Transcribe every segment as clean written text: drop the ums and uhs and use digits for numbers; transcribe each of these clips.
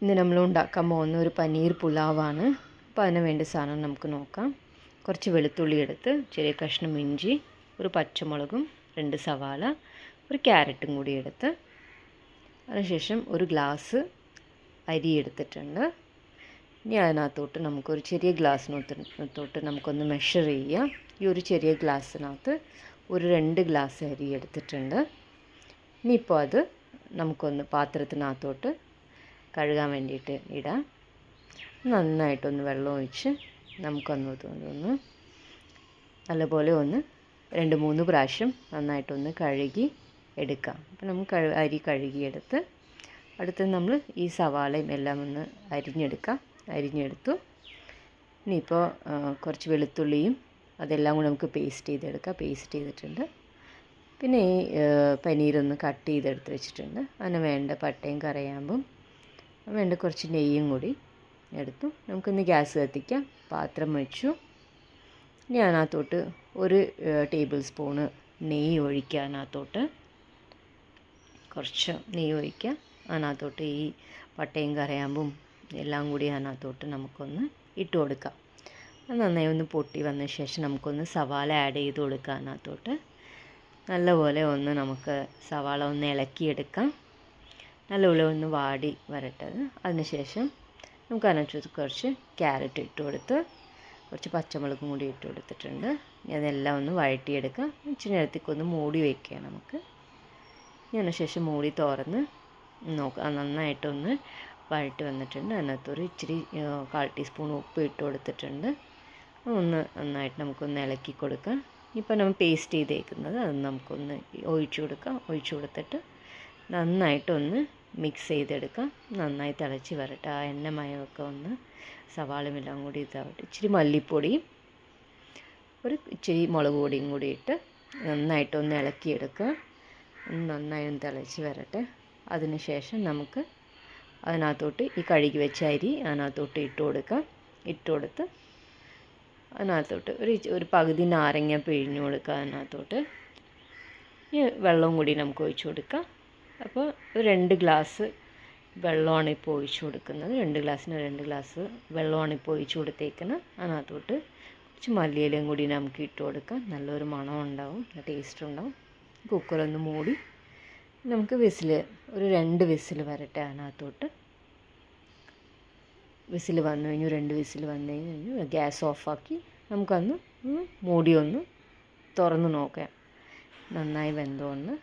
ഇന്ന് നമ്മൾ ഉണ്ടാക്കാൻ പോകുന്ന ഒരു പനീർ പുലാവാണ്. അപ്പോൾ അതിന് വേണ്ട സാധനം നമുക്ക് നോക്കാം. കുറച്ച് വെളുത്തുള്ളി എടുത്ത്, ചെറിയ കഷ്ണം ഇഞ്ചി, ഒരു പച്ചമുളകും, 2 സവാള, ഒരു ക്യാരറ്റും കൂടി എടുത്ത്, അതിനുശേഷം ഒരു ഗ്ലാസ് അരി എടുത്തിട്ടുണ്ട്. ഇനി അതിനകത്തോട്ട് നമുക്കൊരു ചെറിയ ഗ്ലാസ്സിനകത്തോട്ട് നമുക്കൊന്ന് മെഷർ ചെയ്യാം. ഈ ഒരു ചെറിയ ഗ്ലാസ്സിനകത്ത് ഒരു 2 ഗ്ലാസ് അരി എടുത്തിട്ടുണ്ട്. ഇനിയിപ്പോൾ അത് നമുക്കൊന്ന് പാത്രത്തിനകത്തോട്ട് കഴുകാൻ വേണ്ടിയിട്ട് ഇടാം. നന്നായിട്ടൊന്ന് വെള്ളം ഒഴിച്ച് നമുക്കൊന്ന് നല്ലപോലെ ഒന്ന് 2-3 പ്രാവശ്യം നന്നായിട്ടൊന്ന് കഴുകി എടുക്കാം. അപ്പോൾ നമുക്ക് അരി കഴുകിയെടുത്ത് അടുത്ത് നമ്മൾ ഈ സവാളയും എല്ലാം ഒന്ന് അരിഞ്ഞെടുത്തു. ഇനിയിപ്പോൾ കുറച്ച് വെളുത്തുള്ളിയും അതെല്ലാം കൂടി നമുക്ക് പേസ്റ്റ് ചെയ്തിട്ടുണ്ട്. പിന്നെ ഈ പനീരൊന്ന് കട്ട് ചെയ്തെടുത്ത് വെച്ചിട്ടുണ്ട്. അതിന് വേണ്ട പട്ടയും കറിയാമ്പും വേണ്ട കുറച്ച് നെയ്യും കൂടി എടുത്തു. നമുക്കിന്ന് ഗ്യാസ് കത്തിക്കാം. പാത്രം വെച്ചു. ഇനി അതിനകത്തോട്ട് 1 ടേബിൾ സ്പൂണ് നെയ്യ് ഒഴിക്കുക. കുറച്ച് നെയ്യ് ഒഴിക്കുക. അതിനകത്തോട്ട് ഈ പട്ടയും കറിയാമ്പും എല്ലാം കൂടി അതിനകത്തോട്ട് നമുക്കൊന്ന് ഇട്ട് കൊടുക്കാം. അത് നന്നായി ഒന്ന് പൊട്ടി വന്ന ശേഷം നമുക്കൊന്ന് സവാള ആഡ് ചെയ്ത് കൊടുക്കാം. അതിനകത്തോട്ട് നല്ലപോലെ ഒന്ന് നമുക്ക് സവാള ഒന്ന് ഇളക്കിയെടുക്കാം. നല്ലപോലെ ഒന്ന് വാടി വരട്ടത്. അതിനുശേഷം നമുക്ക് അതിനകത്ത് കുറച്ച് ക്യാരറ്റ് ഇട്ട് കൊടുത്ത്, കുറച്ച് പച്ചമുളകും കൂടി ഇട്ട് കൊടുത്തിട്ടുണ്ട്. അതെല്ലാം ഒന്ന് വഴറ്റിയെടുക്കാം. ഇച്ചിരി നേരത്തേക്കൊന്ന് മൂടി വയ്ക്കുക നമുക്ക്. അതിനുശേഷം മൂടി തുറന്ന് നോക്കാം. നന്നായിട്ടൊന്ന് വഴറ്റി വന്നിട്ടുണ്ട്. അതിനകത്തൊരു ഇച്ചിരി 1/4 ടീസ്പൂൺ ഉപ്പ് ഇട്ട് കൊടുത്തിട്ടുണ്ട്. ഒന്ന് നന്നായിട്ട് നമുക്കൊന്ന് ഇളക്കി കൊടുക്കാം. ഇപ്പോൾ നമ്മൾ പേസ്റ്റ് ചെയ്തേക്കുന്നത് അത് നമുക്കൊന്ന് ഒഴിച്ചു കൊടുത്തിട്ട് നന്നായിട്ടൊന്ന് മിക്സ് ചെയ്തെടുക്കാം. നന്നായി തിളച്ച് വരട്ടെ. ആ എണ്ണമയമൊക്കെ ഒന്ന് സവാളമെല്ലാം കൂടി ഇതാവട്ടെ. ഇച്ചിരി മല്ലിപ്പൊടിയും ഒരു ഇച്ചിരി മുളക് പൊടിയും കൂടി ഇട്ട് നന്നായിട്ടൊന്ന് ഇളക്കിയെടുക്കുക. നന്നായി ഒന്ന് തിളച്ച് വരട്ടെ. അതിനുശേഷം നമുക്ക് അതിനകത്തോട്ട് ഈ കഴുകി വെച്ച അരി അതിനകത്തോട്ട് ഇട്ട് കൊടുത്ത് അതിനകത്തോട്ട് ഒരു പകുതി നാരങ്ങ പിഴിഞ്ഞ് കൊടുക്കുക. അതിനകത്തോട്ട് ഈ വെള്ളവും കൂടി നമുക്ക് ഒഴിച്ചു കൊടുക്കാം. അപ്പോൾ 2 ഗ്ലാസ് വെള്ളമാണ് ഇപ്പോൾ ഒഴിച്ചു കൊടുക്കുന്നത്. 2 ഗ്ലാസ്സിന് 2 ഗ്ലാസ് വെള്ളമാണ് ഇപ്പോൾ ഒഴിച്ചു കൊടുത്തേക്കുന്നത്. അതിനകത്തോട്ട് കുറച്ച് മല്ലിയിലയും കൂടി നമുക്ക് ഇട്ട് കൊടുക്കാം. നല്ലൊരു മണം ഉണ്ടാവും, ടേസ്റ്റ് ഉണ്ടാവും. കുക്കറൊന്ന് മൂടി നമുക്ക് ഒരു 2 വിസിൽ വരട്ടെ. അതിനകത്തോട്ട് വിസിൽ വന്നു കഴിഞ്ഞു. 2 വിസിൽ വന്നു കഴിഞ്ഞു ഗ്യാസ് ഓഫാക്കി നമുക്കൊന്ന് മൂടി ഒന്ന് തുറന്ന് നോക്കാം. നന്നായി വെന്തോന്ന്.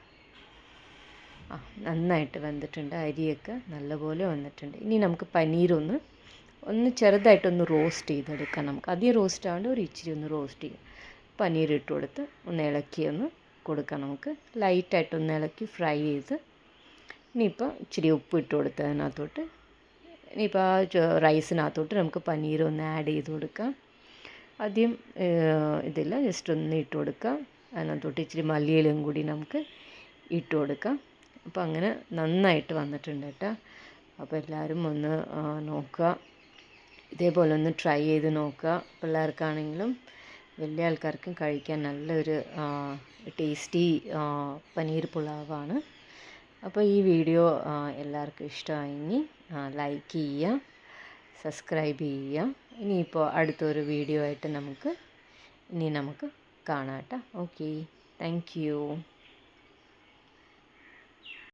നന്നായിട്ട് വെന്തിട്ടുണ്ട്. അരിയൊക്കെ നല്ലപോലെ വന്നിട്ടുണ്ട്. ഇനി നമുക്ക് പനീരൊന്ന് ചെറുതായിട്ടൊന്ന് റോസ്റ്റ് ചെയ്തെടുക്കാം. നമുക്ക് അധികം റോസ്റ്റ് ആവേണ്ട, ഒരു ഇച്ചിരി ഒന്ന് റോസ്റ്റ് ചെയ്യാം. പനീർ ഇട്ട് കൊടുത്ത് ഒന്ന് ഇളക്കി ഒന്ന് കൊടുക്കാം. നമുക്ക് ലൈറ്റായിട്ടൊന്ന് ഇളക്കി ഫ്രൈ ചെയ്ത് ഇനിയിപ്പോൾ ഇച്ചിരി ഉപ്പ് ഇട്ട് കൊടുത്ത് അതിനകത്തോട്ട് ഇനിയിപ്പോൾ ആ റൈസിനകത്തോട്ട് നമുക്ക് പനീരൊന്ന് ആഡ് ചെയ്ത് കൊടുക്കാം. ആദ്യം ഇതില്ല, ജസ്റ്റ് ഒന്ന് ഇട്ട് കൊടുക്കാം. അതിനകത്തോട്ട് ഇച്ചിരി മല്ലിയിലയും കൂടി നമുക്ക് ഇട്ട് കൊടുക്കാം. അപ്പോൾ അങ്ങനെ നന്നായിട്ട് വന്നിട്ടുണ്ട് കേട്ടോ. അപ്പോൾ എല്ലാവരും ഒന്ന് നോക്കുക. ഇതേപോലെ ഒന്ന് ട്രൈ ചെയ്ത് നോക്കുക. പിള്ളേർക്കാണെങ്കിലും വലിയ ആൾക്കാർക്കും കഴിക്കാൻ നല്ലൊരു ടേസ്റ്റി പനീർ പുലാവാണ്. അപ്പോൾ ഈ വീഡിയോ എല്ലാവർക്കും ഇഷ്ടമായെങ്കിൽ ലൈക്ക് ചെയ്യുക, സബ്സ്ക്രൈബ് ചെയ്യുക. ഇനിയിപ്പോൾ അടുത്തൊരു വീഡിയോ ആയിട്ട് നമുക്ക് കാണാം കേട്ടോ. Okay, thank you.